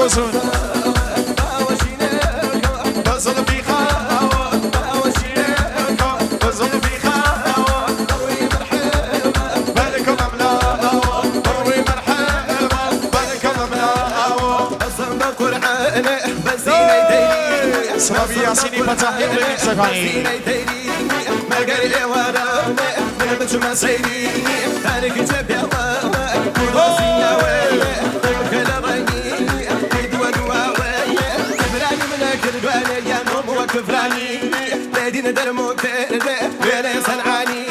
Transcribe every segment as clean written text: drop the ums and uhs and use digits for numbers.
بزون بزون بيخا بزون بيخا ضوي مرحبا بالكم أملا ضوي مرحبا بالكم أملا أصلا قرآن بزيني ديني سبابي ياسيني فتح يقلبك سكاني ما قال لي ورا من بتشوف سيدي أنا كتب يا كفراني لادين درمو كرده ولا صنعاني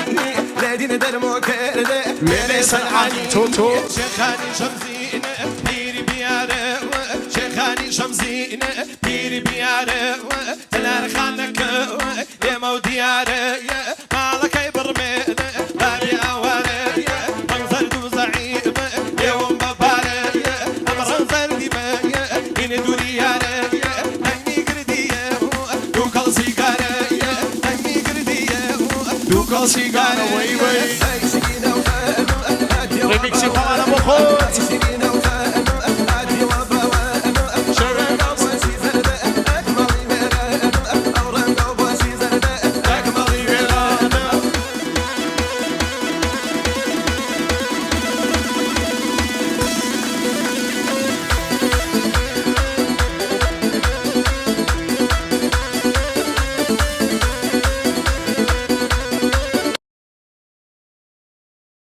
لادين درمو كرده ولا صنعاني توتو شيخاني شمزينه بيري بياره شيخاني شمزينه بيري بياره تلار خانك يا مودياره مالك يبرمينه بابي اواره منظر دو زعيم يوم بباره امر انظر دماء من دورياره Sigara, way, way. Remix igual a la mejor.